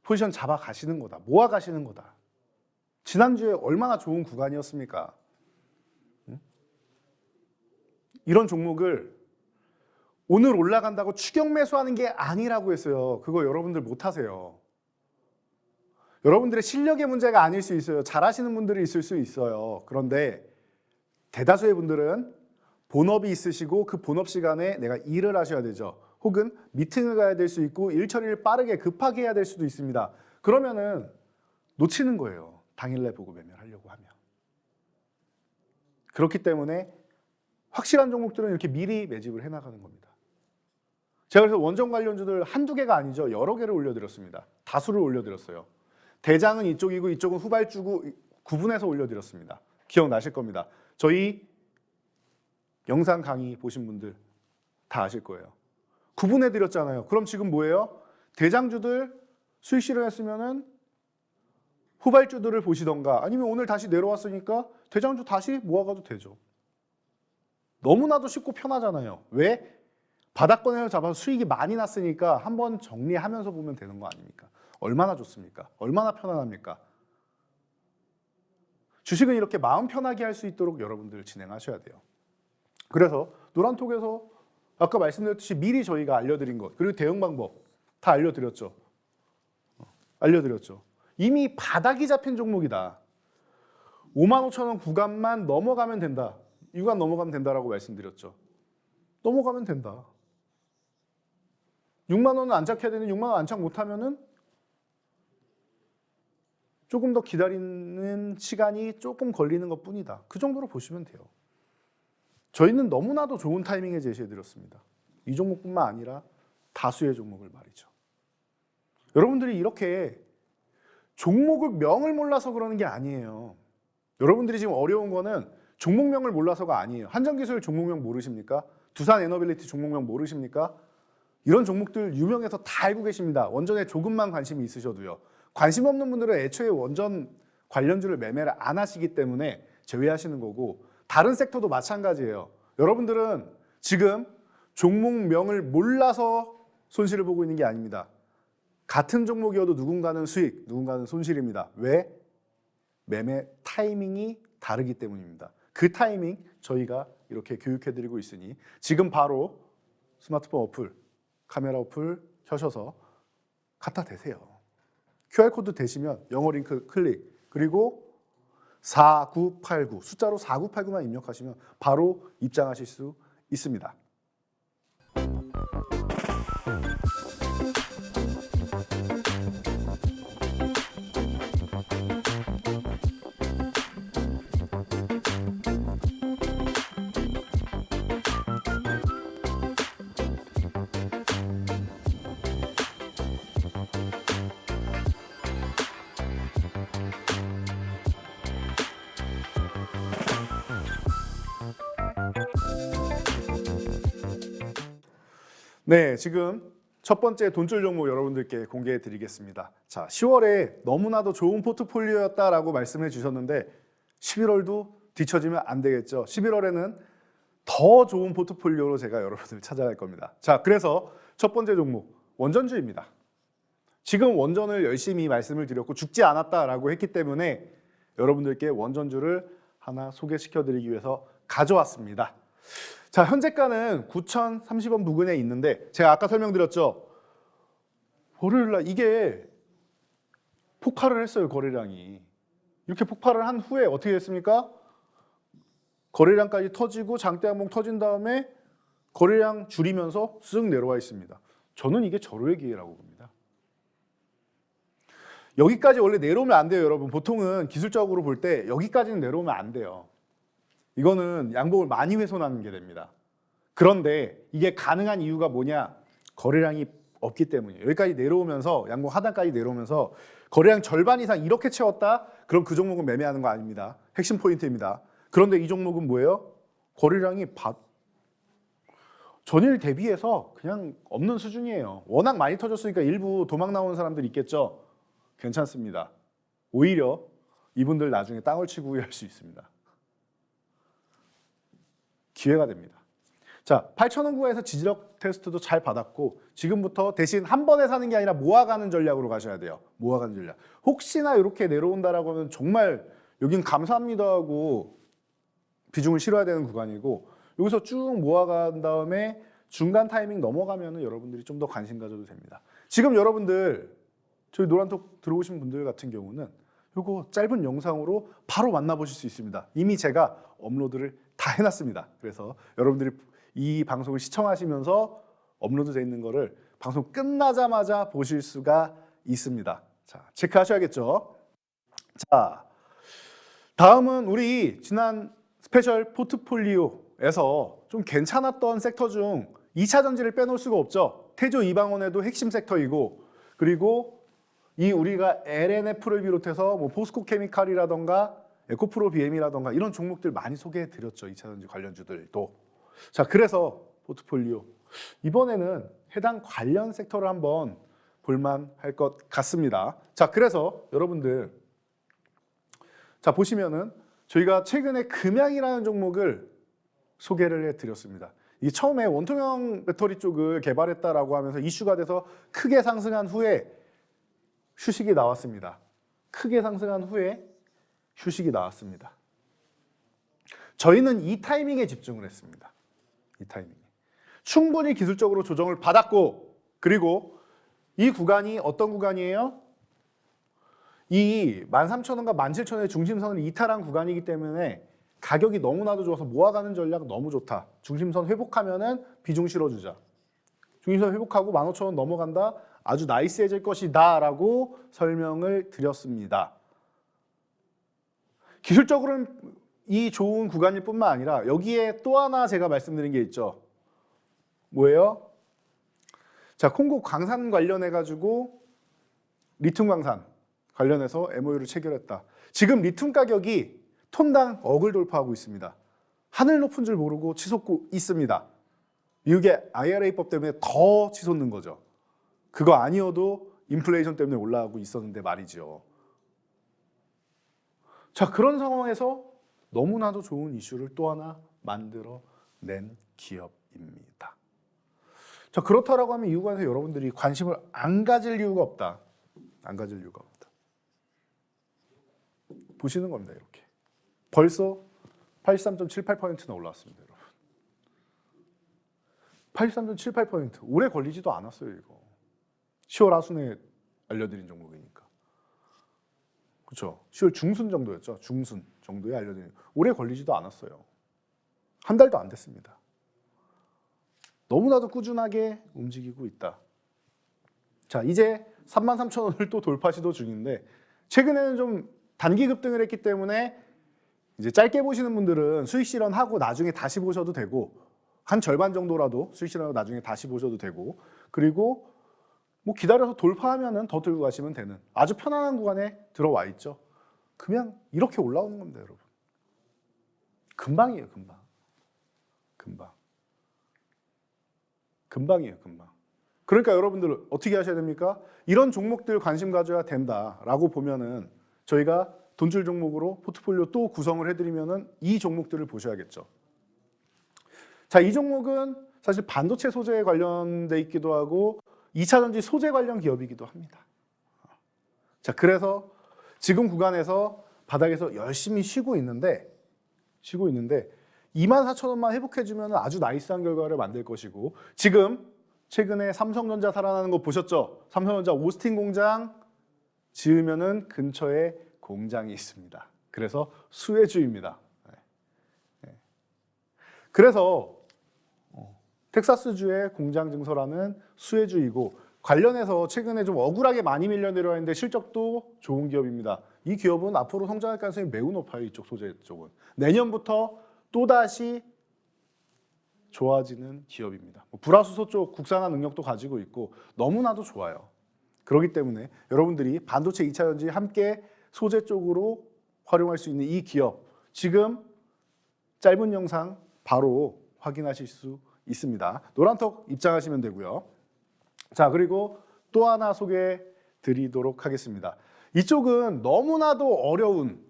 포지션 잡아 가시는 거다. 모아 가시는 거다. 지난주에 얼마나 좋은 구간이었습니까? 이런 종목을 오늘 올라간다고 추격 매수하는 게 아니라고 했어요. 그거 여러분들 못 하세요. 여러분들의 실력의 문제가 아닐 수 있어요. 잘하시는 분들이 있을 수 있어요. 그런데 대다수의 분들은 본업이 있으시고 그 본업 시간에 내가 일을 하셔야 되죠. 혹은 미팅을 가야 될 수 있고 일 처리를 빠르게 급하게 해야 될 수도 있습니다. 그러면은 놓치는 거예요. 당일날 보고 매매를 하려고 하면. 그렇기 때문에 확실한 종목들은 이렇게 미리 매집을 해나가는 겁니다. 제가 그래서 원전 관련주들 한두 개가 아니죠. 여러 개를 올려드렸습니다. 다수를 올려드렸어요. 대장은 이쪽이고 이쪽은 후발주고 구분해서 올려드렸습니다. 기억나실 겁니다. 저희 영상 강의 보신 분들 다 아실 거예요. 구분해드렸잖아요. 그럼 지금 뭐예요? 대장주들 수익 실현했으면은 후발주들을 보시던가 아니면 오늘 다시 내려왔으니까 대장주 다시 모아가도 되죠. 너무나도 쉽고 편하잖아요. 왜? 바닥권에서 잡아서 수익이 많이 났으니까 한번 정리하면서 보면 되는 거 아닙니까? 얼마나 좋습니까? 얼마나 편안합니까? 주식은 이렇게 마음 편하게 할 수 있도록 여러분들 진행하셔야 돼요. 그래서 노란톡에서 아까 말씀드렸듯이 미리 저희가 알려드린 것 그리고 대응 방법 다 알려드렸죠. 이미 바닥이 잡힌 종목이다. 55,000원 구간만 넘어가면 된다. 이 구간 넘어가면 된다라고 말씀드렸죠. 넘어가면 된다. 6만 원은 안착해야 되는데 6만 원 안착 못하면은 조금 더 기다리는 시간이 조금 걸리는 것뿐이다. 그 정도로 보시면 돼요. 저희는 너무나도 좋은 타이밍에 제시해드렸습니다. 이 종목뿐만 아니라 다수의 종목을 말이죠. 여러분들이 이렇게 종목을 명을 몰라서 그러는 게 아니에요. 여러분들이 지금 어려운 거는 종목명을 몰라서가 아니에요. 한정기술 종목명 모르십니까? 두산에너빌리티 종목명 모르십니까? 이런 종목들 유명해서 다 알고 계십니다. 원전에 조금만 관심이 있으셔도요. 관심 없는 분들은 애초에 원전 관련주를 매매를 안 하시기 때문에 제외하시는 거고 다른 섹터도 마찬가지예요. 여러분들은 지금 종목명을 몰라서 손실을 보고 있는 게 아닙니다. 같은 종목이어도 누군가는 수익, 누군가는 손실입니다. 왜? 매매 타이밍이 다르기 때문입니다. 그 타이밍 저희가 이렇게 교육해드리고 있으니 지금 바로 스마트폰 어플, 카메라 어플 켜셔서 갖다 대세요. QR코드 대시면 영어 링크 클릭, 그리고 4989, 숫자로 4989만 입력하시면 바로 입장하실 수 있습니다. 네, 지금 첫 번째 돈줄 종목 여러분들께 공개해 드리겠습니다. 자, 10월에 너무나도 좋은 포트폴리오였다라고 말씀해 주셨는데 11월도 뒤처지면 안 되겠죠. 11월에는 더 좋은 포트폴리오로 제가 여러분들 찾아갈 겁니다. 자, 그래서 첫 번째 종목 원전주입니다. 지금 원전을 열심히 말씀을 드렸고 죽지 않았다라고 했기 때문에 여러분들께 원전주를 하나 소개시켜 드리기 위해서 가져왔습니다. 자, 현재가는 9,030원 부근에 있는데 제가 아까 설명드렸죠. 월요일날 이게 폭발을 했어요. 거래량이. 이렇게 폭발을 한 후에 어떻게 됐습니까? 거래량까지 터지고 장대 한봉 터진 다음에 거래량 줄이면서 쓱 내려와 있습니다. 저는 이게 절호의 기회라고 봅니다. 여기까지 원래 내려오면 안 돼요, 여러분. 보통은 기술적으로 볼 때 여기까지는 내려오면 안 돼요. 이거는 양봉을 많이 훼손하는 게 됩니다. 그런데 이게 가능한 이유가 뭐냐? 거래량이 없기 때문이에요. 여기까지 내려오면서 양봉 하단까지 내려오면서 거래량 절반 이상 이렇게 채웠다? 그럼 그 종목은 매매하는 거 아닙니다. 핵심 포인트입니다. 그런데 이 종목은 뭐예요? 거래량이 전일 대비해서 그냥 없는 수준이에요. 워낙 많이 터졌으니까 일부 도망 나오는 사람들이 있겠죠. 괜찮습니다. 오히려 이분들 나중에 땅을 치고 후회할 수 있습니다. 기회가 됩니다. 자, 8,000원 구간에서 지지력 테스트도 잘 받았고 지금부터 대신 한 번에 사는 게 아니라 모아가는 전략으로 가셔야 돼요. 모아가는 전략. 혹시나 이렇게 내려온다라고 하면 정말 여긴 감사합니다 하고 비중을 실어야 되는 구간이고 여기서 쭉 모아간 다음에 중간 타이밍 넘어가면 여러분들이 좀 더 관심 가져도 됩니다. 지금 여러분들 저희 노란톡 들어오신 분들 같은 경우는 이거 짧은 영상으로 바로 만나보실 수 있습니다. 이미 제가 업로드를 다 해놨습니다. 그래서 여러분들이 이 방송을 시청하시면서 업로드되어 있는 거를 방송 끝나자마자 보실 수가 있습니다. 자, 체크하셔야겠죠. 자, 다음은 우리 지난 스페셜 포트폴리오에서 좀 괜찮았던 섹터 중 2차 전지를 빼놓을 수가 없죠. 태조 이방원에도 핵심 섹터이고 그리고 이 우리가 LNF를 비롯해서 뭐 포스코 케미칼이라던가 에코프로 BM이라던가 이런 종목들 많이 소개해 드렸죠. 2차 전지 관련주들도. 자, 그래서 포트폴리오 이번에는 해당 관련 섹터를 한번 볼만 할 것 같습니다. 자, 그래서 여러분들 자 보시면은 저희가 최근에 금양이라는 종목을 소개를 해 드렸습니다. 이 처음에 원통형 배터리 쪽을 개발했다라고 하면서 이슈가 돼서 크게 상승한 후에 휴식이 나왔습니다. 크게 상승한 후에 휴식이 나왔습니다. 저희는 이 타이밍에 집중을 했습니다. 이 타이밍에. 충분히 기술적으로 조정을 받았고 그리고 이 구간이 어떤 구간이에요? 이 13,000원과 17,000원의 중심선을 이탈한 구간이기 때문에 가격이 너무나도 좋아서 모아가는 전략 너무 좋다. 중심선 회복하면은 비중 실어주자. 중심선 회복하고 15,000원 넘어간다. 아주 나이스해질 것이다 라고 설명을 드렸습니다. 기술적으로는 이 좋은 구간일 뿐만 아니라 여기에 또 하나 제가 말씀드린 게 있죠. 뭐예요? 자, 콩고 광산 관련해 가지고 리튬 광산 관련해서 MOU를 체결했다. 지금 리튬 가격이 톤당 억을 돌파하고 있습니다. 하늘 높은 줄 모르고 치솟고 있습니다. 미국의 IRA법 때문에 더 치솟는 거죠. 그거 아니어도 인플레이션 때문에 올라가고 있었는데 말이죠. 자, 그런 상황에서 너무나도 좋은 이슈를 또 하나 만들어 낸 기업입니다. 자, 그렇다라고 하면 이 구간에서 여러분들이 관심을 안 가질 이유가 없다. 안 가질 이유가 없다. 보시는 겁니다. 이렇게. 벌써 83.78%나 올라왔습니다. 여러분. 83.78%. 오래 걸리지도 않았어요. 이거. 10월 하순에 알려드린 종목이니까. 그렇죠. 10월 중순 정도였죠. 중순 정도에 알려드린. 오래 걸리지도 않았어요. 한 달도 안 됐습니다. 너무나도 꾸준하게 움직이고 있다. 자, 이제 33,000원을 또 돌파 시도 중인데 최근에는 좀 단기 급등을 했기 때문에 이제 짧게 보시는 분들은 수익 실현하고 나중에 다시 보셔도 되고 한 절반 정도라도 수익 실현하고 나중에 다시 보셔도 되고 그리고 뭐 기다려서 돌파하면은 더 들고 가시면 되는 아주 편안한 구간에 들어와 있죠. 그냥 이렇게 올라오는 겁니다, 여러분. 금방이에요, 금방. 금방이에요, 금방. 그러니까 여러분들 어떻게 하셔야 됩니까? 이런 종목들 관심 가져야 된다라고 보면은 저희가 돈줄 종목으로 포트폴리오 또 구성을 해드리면은 이 종목들을 보셔야겠죠. 자, 이 종목은 사실 반도체 소재에 관련돼 있기도 하고 2차 전지 소재 관련 기업이기도 합니다. 자, 그래서 지금 구간에서 바닥에서 열심히 쉬고 있는데 24,000원만 회복해주면 아주 나이스한 결과를 만들 것이고 지금 최근에 삼성전자 살아나는 거 보셨죠? 삼성전자 오스틴 공장 지으면은 근처에 공장이 있습니다. 그래서 수혜주입니다. 그래서 텍사스주의 공장 증설하는 수혜주이고 관련해서 최근에 좀 억울하게 많이 밀려 내려와 있는데 실적도 좋은 기업입니다. 이 기업은 앞으로 성장할 가능성이 매우 높아요. 이쪽 소재 쪽은. 내년부터 또다시 좋아지는 기업입니다. 불화수소 쪽 국산화 능력도 가지고 있고 너무나도 좋아요. 그렇기 때문에 여러분들이 반도체 2차 전지 함께 소재 쪽으로 활용할 수 있는 이 기업 지금 짧은 영상 바로 확인하실 수 있습니다. 노란톡 입장하시면 되고요. 자, 그리고 또 하나 소개해 드리도록 하겠습니다. 이쪽은 너무나도 어려운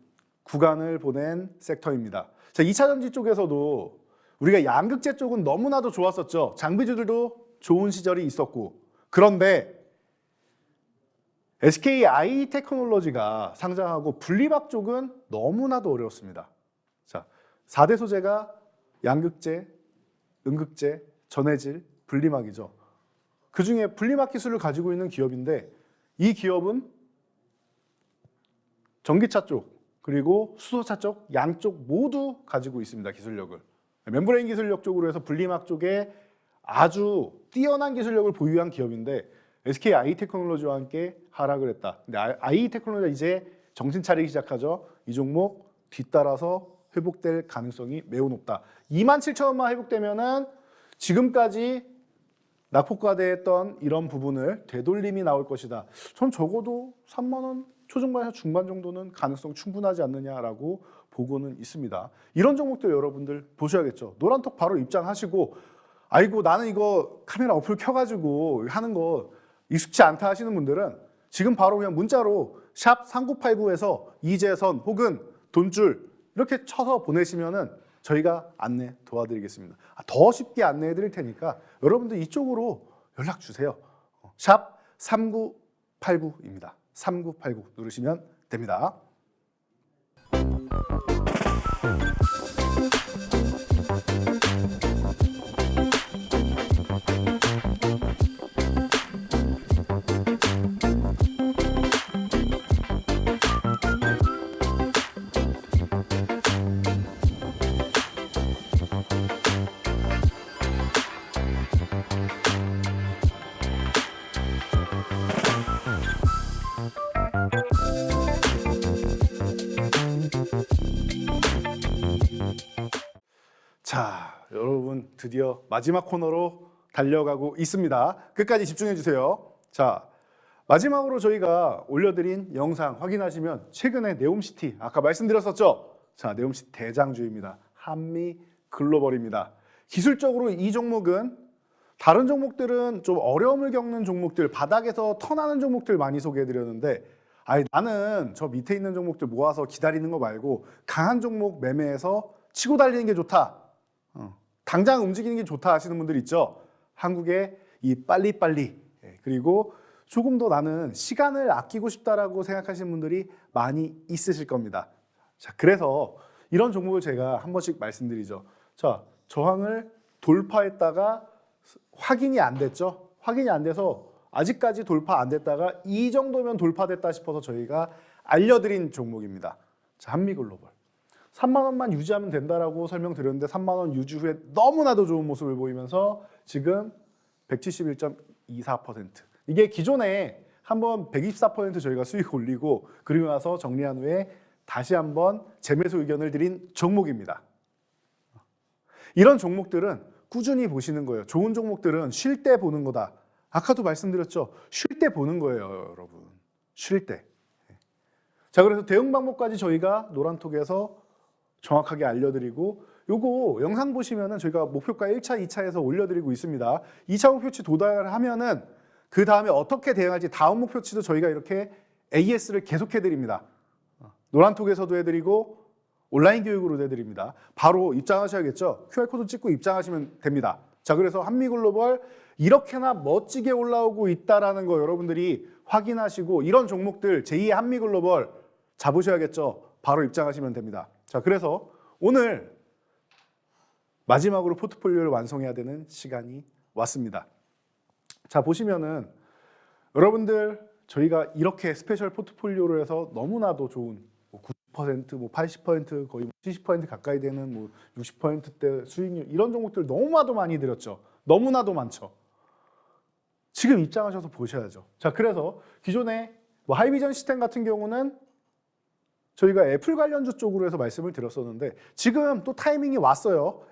구간을 보낸 섹터입니다. 자, 2차 전지 쪽에서도 우리가 양극재 쪽은 너무나도 좋았었죠. 장비주들도 좋은 시절이 있었고 그런데 SK 아이테크놀로지가 상장하고 분리막 쪽은 너무나도 어려웠습니다. 자, 4대 소재가 양극재, 음극재, 전해질, 분리막이죠. 그중에 분리막 기술을 가지고 있는 기업인데 이 기업은 전기차 쪽 그리고 수소차 쪽 양쪽 모두 가지고 있습니다. 기술력을. 멤브레인 기술력 쪽으로 해서 분리막 쪽에 아주 뛰어난 기술력을 보유한 기업인데 SK 아이테크놀로지와 함께 하락을 했다. 근데 아이테크놀로지가 이제 정신 차리기 시작하죠. 이 종목 뒤따라서 회복될 가능성이 매우 높다. 27,000원만 회복되면은 지금까지 낙폭과대했던 이런 부분을 되돌림이 나올 것이다. 전 적어도 3만 원 초중반에서 중반 정도는 가능성 충분하지 않느냐라고 보고는 있습니다. 이런 종목들 여러분들 보셔야겠죠. 노란톡 바로 입장하시고 아이고 나는 이거 카메라 어플 켜가지고 하는 거 익숙치 않다 하시는 분들은 지금 바로 그냥 문자로 샵 3989에서 이재선 혹은 돈줄 이렇게 쳐서 보내시면은 저희가 안내 도와드리겠습니다. 더 쉽게 안내해 드릴 테니까 여러분들 이쪽으로 연락 주세요. 샵 3989입니다. 3989 누르시면 됩니다. 자, 여러분 드디어 마지막 코너로 달려가고 있습니다. 끝까지 집중해 주세요. 자, 마지막으로 저희가 올려드린 영상 확인하시면 최근에 네옴시티 아까 말씀드렸었죠. 자, 네옴시티 대장주입니다. 한미글로벌입니다. 기술적으로 이 종목은 다른 종목들은 좀 어려움을 겪는 종목들, 바닥에서 턴하는 종목들 많이 소개해드렸는데 나는 저 밑에 있는 종목들 모아서 기다리는 거 말고 강한 종목 매매해서 치고 달리는 게 좋다. 당장 움직이는 게 좋다 하시는 분들 있죠. 한국의 이 빨리빨리 그리고 조금 더 나는 시간을 아끼고 싶다라고 생각하시는 분들이 많이 있으실 겁니다. 자, 그래서 이런 종목을 제가 한 번씩 말씀드리죠. 자, 저항을 돌파했다가 확인이 안 됐죠. 확인이 안 돼서 아직까지 돌파 안 됐다가 이 정도면 돌파됐다 싶어서 저희가 알려드린 종목입니다. 자, 한미글로벌. 3만 원만 유지하면 된다라고 설명드렸는데 3만 원 유지 후에 너무나도 좋은 모습을 보이면서 지금 171.24%. 이게 기존에 한번 124% 저희가 수익 올리고 그리고 나서 정리한 후에 다시 한번 재매수 의견을 드린 종목입니다. 이런 종목들은 꾸준히 보시는 거예요. 좋은 종목들은 쉴 때 보는 거다. 아까도 말씀드렸죠. 쉴 때 보는 거예요, 여러분. 쉴 때. 자, 그래서 대응 방법까지 저희가 노란톡에서 정확하게 알려드리고 요거 영상 보시면은 저희가 목표가 1차, 2차에서 올려드리고 있습니다. 2차 목표치 도달하면은 그 다음에 어떻게 대응할지 다음 목표치도 저희가 이렇게 AS를 계속해드립니다. 노란톡에서도 해드리고 온라인 교육으로도 해드립니다. 바로 입장하셔야겠죠. QR코드 찍고 입장하시면 됩니다. 자, 그래서 한미글로벌 이렇게나 멋지게 올라오고 있다라는 거 여러분들이 확인하시고 이런 종목들 제2의 한미글로벌 잡으셔야겠죠. 바로 입장하시면 됩니다. 자, 그래서 오늘 마지막으로 포트폴리오를 완성해야 되는 시간이 왔습니다. 자, 보시면은 여러분들 저희가 이렇게 스페셜 포트폴리오로 해서 너무나도 좋은 90%, 80% 거의 70% 가까이 되는 60%대 수익률 이런 종목들 너무나도 많이 드렸죠. 너무나도 많죠. 지금 입장하셔서 보셔야죠. 자, 그래서 기존에 하이비전 시스템 같은 경우는 저희가 애플 관련주 쪽으로 해서 말씀을 드렸었는데 지금 또 타이밍이 왔어요.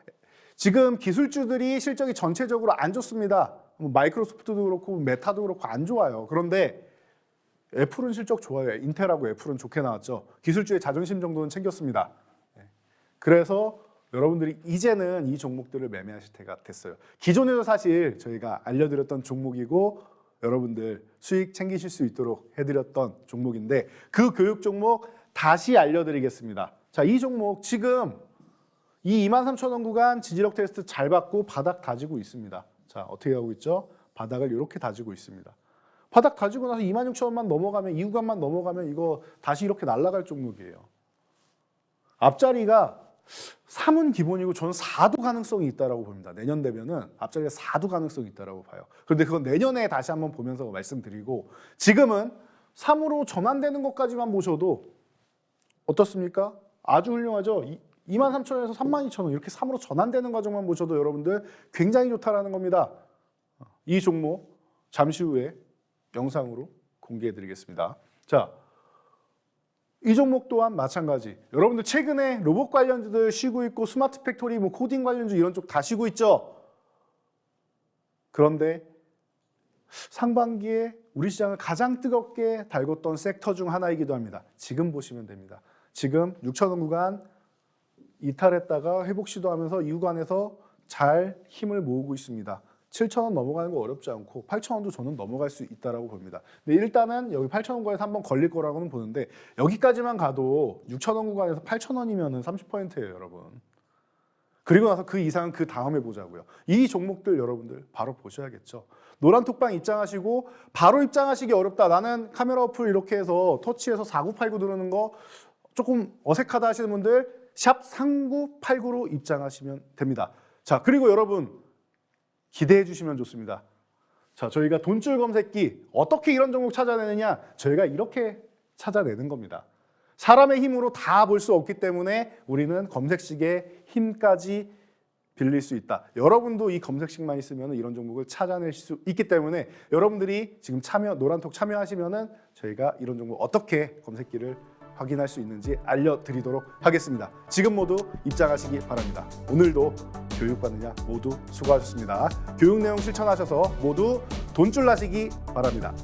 지금 기술주들이 실적이 전체적으로 안 좋습니다. 마이크로소프트도 그렇고 메타도 그렇고 안 좋아요. 그런데 애플은 실적 좋아요. 인텔하고 애플은 좋게 나왔죠. 기술주의 자존심 정도는 챙겼습니다. 그래서 여러분들이 이제는 이 종목들을 매매하실 때가 됐어요. 기존에도 사실 저희가 알려드렸던 종목이고 여러분들 수익 챙기실 수 있도록 해드렸던 종목인데 그 교육 종목 다시 알려드리겠습니다. 자, 이 종목 지금 이 23,000원 구간 지지력 테스트 잘 받고 바닥 다지고 있습니다. 자, 어떻게 하고 있죠? 바닥을 이렇게 다지고 있습니다. 바닥 다지고 나서 26,000원만 넘어가면 이 구간만 넘어가면 이거 다시 이렇게 날아갈 종목이에요. 앞자리가 3은 기본이고 저는 4도 가능성이 있다라고 봅니다. 내년 되면은 앞자리가 4도 가능성이 있다라고 봐요. 그런데 그건 내년에 다시 한번 보면서 말씀드리고 지금은 3으로 전환되는 것까지만 보셔도 어떻습니까? 아주 훌륭하죠. 23,000원에서 32,000원 이렇게 3으로 전환되는 과정만 보셔도 여러분들 굉장히 좋다라는 겁니다. 이 종목 잠시 후에 영상으로 공개해 드리겠습니다. 자, 이 종목 또한 마찬가지. 여러분들 최근에 로봇 관련주들 쉬고 있고 스마트 팩토리, 코딩 관련주 이런 쪽 다 쉬고 있죠. 그런데 상반기에 우리 시장을 가장 뜨겁게 달궜던 섹터 중 하나이기도 합니다. 지금 보시면 됩니다. 지금 6,000원 구간 이탈했다가 회복 시도하면서 이 구간에서 잘 힘을 모으고 있습니다. 7,000원 넘어가는 거 어렵지 않고 8,000원도 저는 넘어갈 수 있다고 봅니다. 근데 일단은 여기 8,000원 구간에서 한번 걸릴 거라고는 보는데 여기까지만 가도 6,000원 구간에서 8,000원이면 30%예요, 여러분. 그리고 나서 그 이상은 그 다음에 보자고요. 이 종목들 여러분들 바로 보셔야겠죠. 노란 톡방 입장하시고 바로 입장하시기 어렵다. 나는 카메라 어플 이렇게 해서 터치해서 4989 누르는 거 조금 어색하다 하시는 분들 샵 3989로 입장하시면 됩니다. 자, 그리고 여러분 기대해 주시면 좋습니다. 자, 저희가 돈줄 검색기 어떻게 이런 종목 찾아내느냐? 저희가 이렇게 찾아내는 겁니다. 사람의 힘으로 다 볼 수 없기 때문에 우리는 검색식의 힘까지 빌릴 수 있다. 여러분도 이 검색식만 있으면 이런 종목을 찾아낼 수 있기 때문에 여러분들이 지금 노란톡 참여하시면은 저희가 이런 종목 어떻게 검색기를 확인할 수 있는지 알려드리도록 하겠습니다. 지금 모두 입장하시기 바랍니다. 오늘도 교육받느냐 모두 수고하셨습니다. 교육 내용 실천하셔서 모두 돈줄 나시기 바랍니다.